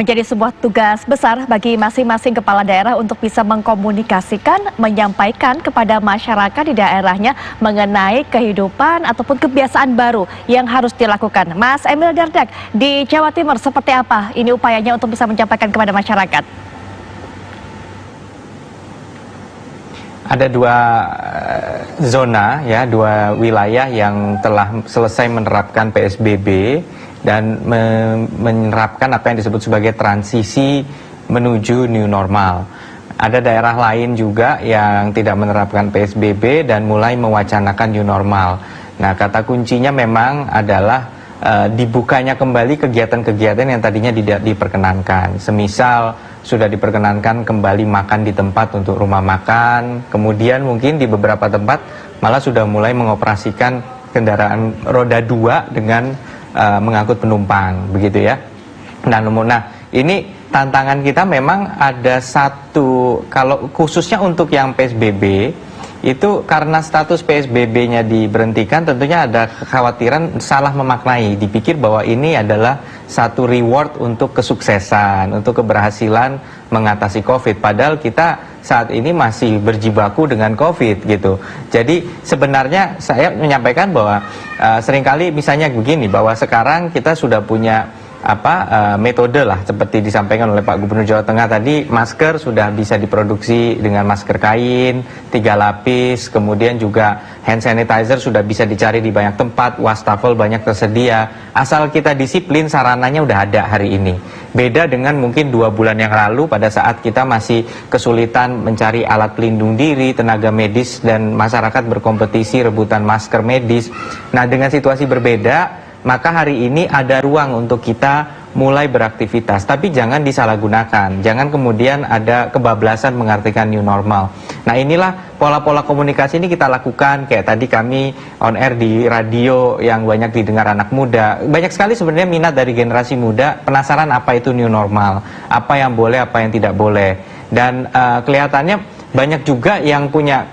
menjadi sebuah tugas besar bagi masing-masing kepala daerah untuk bisa mengkomunikasikan, menyampaikan kepada masyarakat di daerahnya mengenai kehidupan ataupun kebiasaan baru yang harus dilakukan. Mas Emil Dardak, di Jawa Timur seperti apa ini upayanya untuk bisa menyampaikan kepada masyarakat? Ada dua zona, ya, dua wilayah yang telah selesai menerapkan PSBB dan menerapkan apa yang disebut sebagai transisi menuju new normal. Ada daerah lain juga yang tidak menerapkan PSBB dan mulai mewacanakan new normal. Nah, kata kuncinya memang adalah dibukanya kembali kegiatan-kegiatan yang tadinya tidak diperkenankan. Semisal sudah diperkenankan kembali makan di tempat untuk rumah makan, kemudian mungkin di beberapa tempat malah sudah mulai mengoperasikan kendaraan roda 2 dengan mengangkut penumpang, begitu ya. Nah, ini tantangan kita memang ada satu, kalau khususnya untuk yang PSBB, itu karena status PSBB-nya diberhentikan, tentunya ada kekhawatiran salah memaknai, dipikir bahwa ini adalah satu reward untuk kesuksesan, untuk keberhasilan mengatasi COVID. Padahal kita saat ini masih berjibaku dengan COVID gitu. Jadi sebenarnya saya menyampaikan bahwa seringkali misalnya begini, bahwa sekarang kita sudah punya metode lah seperti disampaikan oleh Pak Gubernur Jawa Tengah tadi, masker sudah bisa diproduksi dengan masker kain 3 lapis, kemudian juga hand sanitizer sudah bisa dicari di banyak tempat, wastafel banyak tersedia, asal kita disiplin sarananya udah ada hari ini. Beda dengan mungkin 2 bulan yang lalu pada saat kita masih kesulitan mencari alat pelindung diri, tenaga medis dan masyarakat berkompetisi rebutan masker medis. Nah, dengan situasi berbeda, maka hari ini ada ruang untuk kita mulai beraktivitas, tapi jangan disalahgunakan, jangan kemudian ada kebablasan mengartikan new normal. Nah, inilah pola-pola komunikasi ini kita lakukan, kayak tadi kami on air di radio yang banyak didengar anak muda. Banyak sekali sebenarnya minat dari generasi muda, penasaran apa itu new normal, apa yang boleh, apa yang tidak boleh. Dan kelihatannya banyak juga yang punya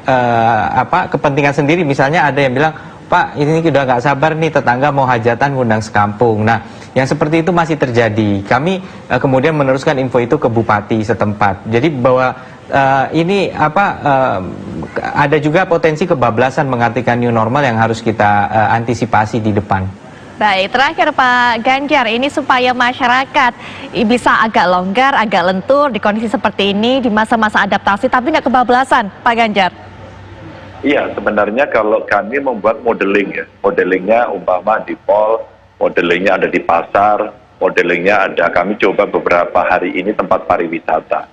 kepentingan sendiri, misalnya ada yang bilang, Pak, ini udah nggak sabar nih, tetangga mau hajatan ngundang sekampung. Nah, yang seperti itu masih terjadi. Kami kemudian meneruskan info itu ke bupati setempat. Jadi bahwa ada juga potensi kebablasan mengartikan new normal yang harus kita antisipasi di depan. Baik, terakhir Pak Ganjar, ini supaya masyarakat bisa agak longgar, agak lentur di kondisi seperti ini, di masa-masa adaptasi, tapi nggak kebablasan, Pak Ganjar. Iya, sebenarnya kalau kami membuat modeling ya, modelingnya umpama di mall, modelingnya ada di pasar, modelingnya ada, kami coba beberapa hari ini tempat pariwisata.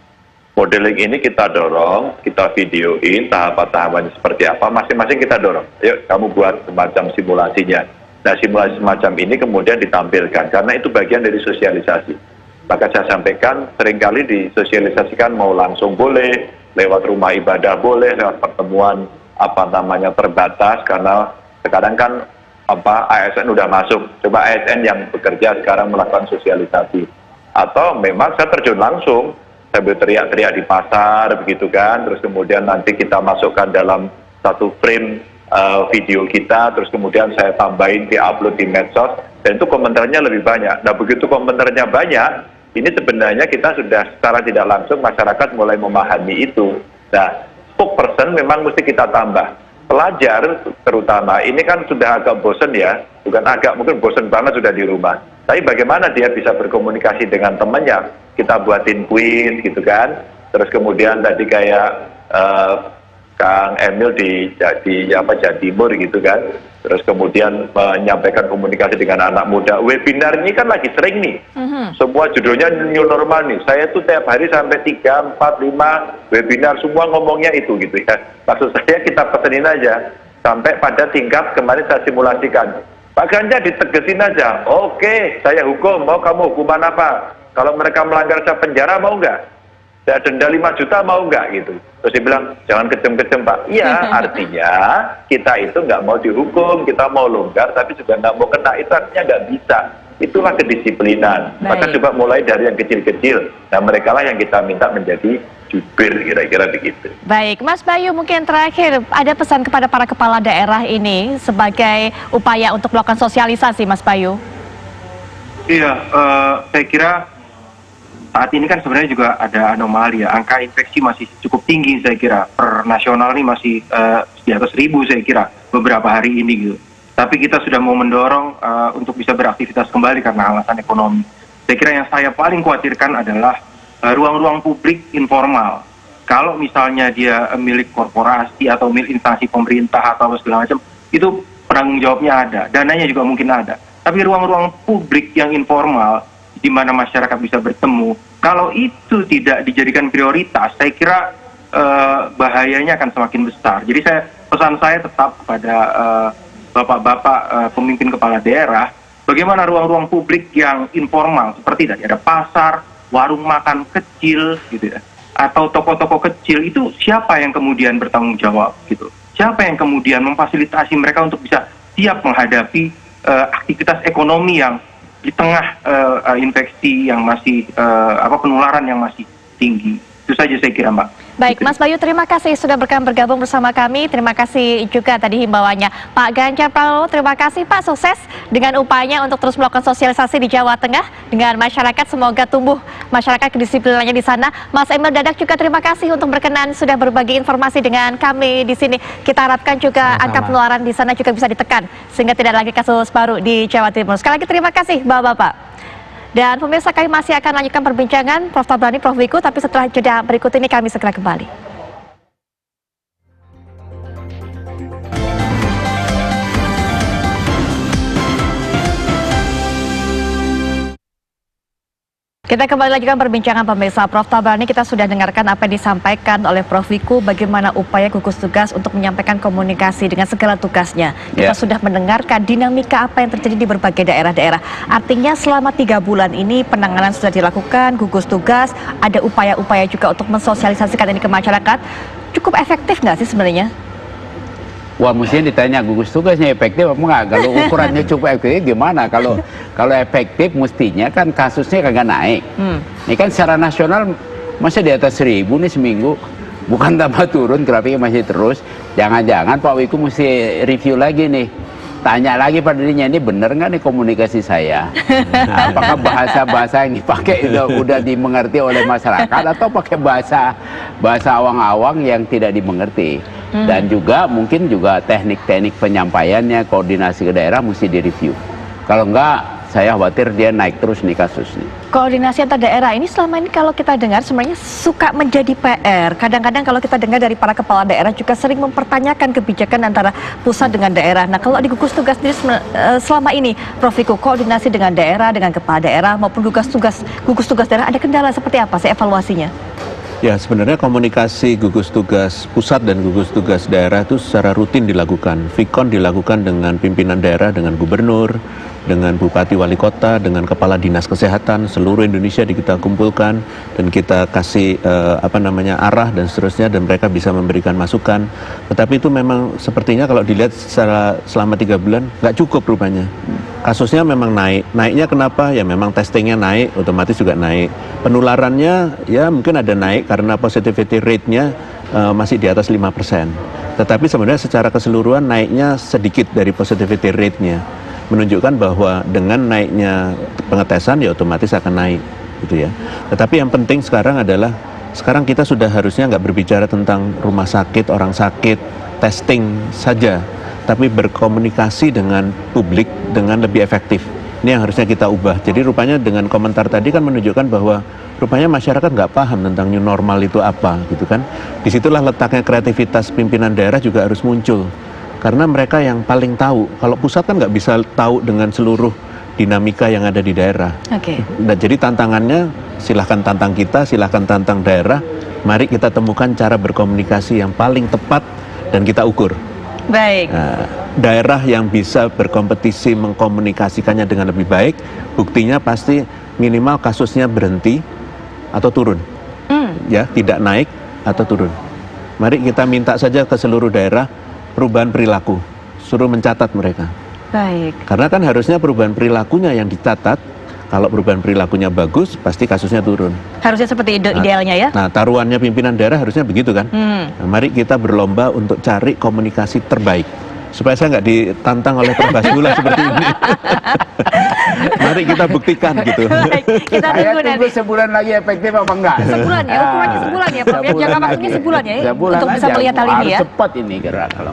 Modeling ini kita dorong, kita videoin tahapan-tahapannya seperti apa, masing-masing kita dorong. Yuk, kamu buat semacam simulasinya. Nah, simulasi semacam ini kemudian ditampilkan, karena itu bagian dari sosialisasi. Maka saya sampaikan, seringkali disosialisasikan mau langsung boleh, lewat rumah ibadah boleh, lewat pertemuan terbatas, karena sekarang kan ASN udah masuk. Coba ASN yang bekerja sekarang melakukan sosialisasi, atau memang saya terjun langsung sambil teriak-teriak di pasar begitu kan, terus kemudian nanti kita masukkan dalam satu frame video kita, terus kemudian saya tambahin di-upload di medsos, dan itu komentarnya lebih banyak. Nah, begitu komentarnya banyak, ini sebenarnya kita sudah secara tidak langsung masyarakat mulai memahami itu. Nah, spokesperson memang mesti kita tambah. Pelajar terutama, ini kan sudah agak bosen ya, bukan agak, mungkin bosen banget sudah di rumah. Tapi bagaimana dia bisa berkomunikasi dengan temannya? Kita buatin kuis gitu kan. Terus kemudian tadi kayak Kang Emil di Jawa Timur gitu kan. Terus kemudian menyampaikan komunikasi dengan anak muda. Webinar ini kan lagi sering nih. Semua judulnya new normal nih. Saya tuh tiap hari sampai 3, 4, 5 webinar, semua ngomongnya itu gitu ya. Maksud saya kita pesenin aja. Sampai pada tingkat kemarin saya simulasikan. Pak Ganjar ditegesin aja. Oke, saya hukum. Mau kamu hukuman apa? Kalau mereka melanggar saya penjara mau nggak? Saya denda 5 juta mau nggak gitu. Terus dia bilang, jangan kejam-kejam Pak. Iya, artinya kita itu nggak mau dihukum, kita mau longgar, tapi juga nggak mau kena, itu artinya nggak bisa. Itulah kedisiplinan. Maka coba mulai dari yang kecil-kecil. Nah, mereka lah yang kita minta menjadi jubir, kira-kira begitu. Baik, Mas Bayu, mungkin terakhir ada pesan kepada para kepala daerah ini sebagai upaya untuk melakukan sosialisasi, Mas Bayu. Iya, saya kira saat ini kan sebenarnya juga ada anomali ya, angka infeksi masih cukup tinggi saya kira, per nasional ini masih di atas 1.000 saya kira beberapa hari ini gitu. Tapi kita sudah mau mendorong untuk bisa beraktivitas kembali karena alasan ekonomi. Saya kira yang saya paling khawatirkan adalah ruang-ruang publik informal. Kalau misalnya dia milik korporasi atau milik instansi pemerintah atau segala macam, itu penanggung jawabnya ada, dananya juga mungkin ada. Tapi ruang-ruang publik yang informal, di mana masyarakat bisa bertemu, kalau itu tidak dijadikan prioritas, saya kira bahayanya akan semakin besar. Jadi pesan saya tetap kepada bapak-bapak pemimpin kepala daerah, bagaimana ruang-ruang publik yang informal, seperti tadi ada pasar, warung makan kecil, gitu ya, atau toko-toko kecil, itu siapa yang kemudian bertanggung jawab, gitu? Siapa yang kemudian memfasilitasi mereka untuk bisa siap menghadapi aktivitas ekonomi yang di tengah infeksi yang masih penularan yang masih tinggi. Itu saja saya kira, Mbak. Baik, Mas Bayu, terima kasih sudah bergabung bersama kami. Terima kasih juga tadi himbauannya. Pak Ganjar Pranowo, terima kasih Pak, sukses dengan upaya untuk terus melakukan sosialisasi di Jawa Tengah dengan masyarakat. Semoga tumbuh masyarakat kedisiplinannya di sana. Mas Emil Dadak juga terima kasih untuk berkenan sudah berbagi informasi dengan kami di sini. Kita harapkan juga angka penularan di sana juga bisa ditekan sehingga tidak lagi kasus baru di Jawa Timur. Sekali lagi terima kasih Bapak-bapak. Dan pemirsa, kami masih akan lanjutkan perbincangan Prof. Tabrani, Prof. Wiku, tapi setelah jeda berikut ini kami segera kembali. Kita kembali lanjutkan perbincangan pemirsa. Prof. Tabrani, kita sudah dengarkan apa yang disampaikan oleh Prof. Wiku, bagaimana upaya gugus tugas untuk menyampaikan komunikasi dengan segala tugasnya. Kita sudah mendengarkan dinamika apa yang terjadi di berbagai daerah-daerah. Artinya selama 3 bulan ini penanganan sudah dilakukan, gugus tugas, ada upaya-upaya juga untuk mensosialisasikan ini ke masyarakat. Cukup efektif nggak sih sebenarnya? Wah, mestinya ditanya gugus tugasnya efektif apa enggak? Kalau ukurannya cukup efektif gimana? Kalau efektif mestinya kan kasusnya kagak naik. Ini kan secara nasional masa di atas 1.000 nih seminggu, bukan tambah turun, grafiknya masih terus. Jangan-jangan Pak Wiku mesti review lagi nih. Tanya lagi pada dirinya, ini bener nggak nih komunikasi saya? Nah, apakah bahasa-bahasa yang dipakai udah dimengerti oleh masyarakat atau pakai bahasa awang-awang yang tidak dimengerti? Dan juga mungkin juga teknik-teknik penyampaiannya, koordinasi ke daerah mesti direview. Kalau enggak, saya khawatir dia naik terus nih kasusnya. Koordinasi antar daerah ini selama ini kalau kita dengar sebenarnya suka menjadi PR. Kadang-kadang kalau kita dengar dari para kepala daerah juga sering mempertanyakan kebijakan antara pusat dengan daerah. Nah, kalau di gugus tugas sendiri selama ini, Prof. Wiku, koordinasi dengan daerah, dengan kepala daerah maupun gugus tugas daerah, ada kendala seperti apa sih evaluasinya? Ya, sebenarnya komunikasi gugus tugas pusat dan gugus tugas daerah itu secara rutin dilakukan. Vikon dilakukan dengan pimpinan daerah, dengan gubernur, dengan bupati wali kota, dengan kepala dinas kesehatan seluruh Indonesia kita kumpulkan dan kita kasih arah dan seterusnya, dan mereka bisa memberikan masukan. Tetapi itu memang sepertinya kalau dilihat selama 3 bulan nggak cukup rupanya. Kasusnya memang naiknya kenapa? Ya memang testingnya naik, otomatis juga naik. Penularannya ya mungkin ada naik karena positivity rate-nya masih di atas 5%. Tetapi sebenarnya secara keseluruhan naiknya sedikit dari positivity rate-nya. Menunjukkan bahwa dengan naiknya pengetesan ya otomatis akan naik gitu ya. Tetapi yang penting sekarang adalah sekarang kita sudah harusnya nggak berbicara tentang rumah sakit, orang sakit, testing saja, tapi berkomunikasi dengan publik dengan lebih efektif. Ini yang harusnya kita ubah. Jadi rupanya dengan komentar tadi kan menunjukkan bahwa rupanya masyarakat nggak paham tentang new normal itu apa gitu kan. Disitulah letaknya kreativitas pimpinan daerah juga harus muncul. Karena mereka yang paling tahu. Kalau pusat kan nggak bisa tahu dengan seluruh dinamika yang ada di daerah. Nah, jadi tantangannya silahkan tantang kita, silahkan tantang daerah. Mari kita temukan cara berkomunikasi yang paling tepat dan kita ukur. Baik. Nah, daerah yang bisa berkompetisi mengkomunikasikannya dengan lebih baik, buktinya pasti minimal kasusnya berhenti atau turun. Ya, tidak naik atau turun. Mari kita minta saja ke seluruh daerah perubahan perilaku, suruh mencatat mereka. Baik. Karena kan harusnya perubahan perilakunya yang dicatat. Kalau perubahan perilakunya bagus, pasti kasusnya turun. Harusnya seperti idealnya ya? Nah, taruhannya pimpinan daerah harusnya begitu kan? Nah, mari kita berlomba untuk cari komunikasi terbaik. supaya saya nggak ditantang oleh Prof. Hasbullah seperti ini. Mari kita buktikan gitu. Baik, kita Saya tunggu nanti. tunggu sebulan lagi efektif apa enggak? Sebulan ya, ukurannya sebulan ya, Prof. Ya, jangka waktunya sebulan ya, Sebulan untuk bisa aja. melihat hal ini Harus ya. cepat ini gerak, kalau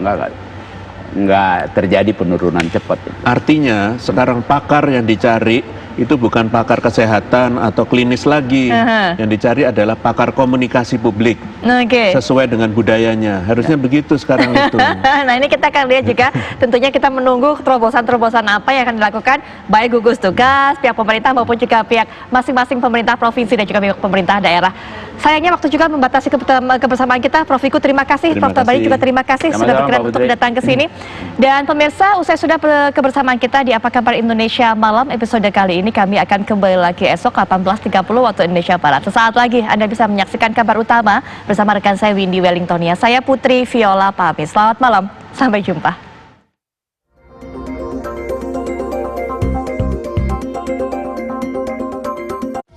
enggak terjadi penurunan cepat. Artinya sekarang pakar yang dicari itu bukan pakar kesehatan atau klinis lagi. Yang dicari adalah pakar komunikasi publik. Oke. Sesuai dengan budayanya. Harusnya begitu sekarang itu. Nah, ini kita akan lihat juga, tentunya kita menunggu terobosan-terobosan apa yang akan dilakukan baik gugus tugas, pihak pemerintah maupun juga pihak masing-masing pemerintah provinsi dan juga pihak pemerintah daerah. Sayangnya waktu juga membatasi kebersamaan kita. Prof. Wiku, terima kasih. Terima Prof. Tabari kasih. juga terima kasih sudah Sama-sama, berkenan Pak untuk Putri. datang ke sini. Dan pemirsa, usai sudah kebersamaan kita di Apa Kabar Indonesia Malam episode kali ini, kami akan kembali lagi esok 18.30 waktu Indonesia Barat. Sesaat lagi Anda bisa menyaksikan kabar utama bersama rekan saya Windy Wellingtonia. Saya Putri Viola pamit. Selamat malam, sampai jumpa.